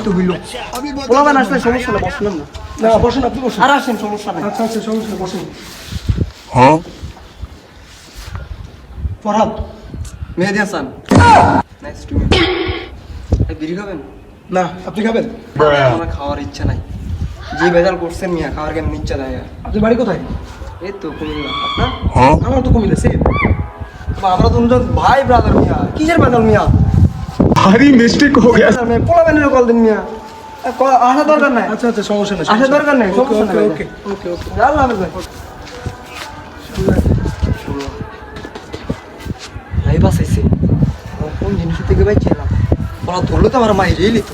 তো হইলো পোলাবেন আসলে সমস্যা না, বসলাম না। না বসেন, আপনি বসেন। আর আসেন, সমস্যা নাই। আচ্ছা আচ্ছা, সমস্যা নেই, বসেন। Huh? Farhad. Mehedi Hasan, nice to meet. বিড়ি খাবেন? না, আপনি খাবেন? আমার খাওয়ার ইচ্ছা নাই। যে বেজাল করছেন মিয়া, খাওয়ার কেমন ইচ্ছা নাই আর। আপনার বাড়ি কোথায়? এই তো কুমিল্লা। আপনার? Huh? আমার তো কুমিল্লা, সেম। আমরা দুজন ভাই ব্রাদার মিয়া, কিসের বেজাল মিয়া? भारी मिस्टेक हो गया। পোলাবেনের কল দিন মিয়া, আসা দরকার নাই। আচ্ছা আচ্ছা, সমস্যা নেই, আসার দরকার নেই, ওকে সমস্যা ওকে নাই। ওকে ওকে ওকে। আল্লাহ হাফেজ ভাই। ভাই বাসাইছে, কোন জিনিস থেকে ভাই ছিলাম, ওরা ধরলো তো আমার মাইরে এলি তো।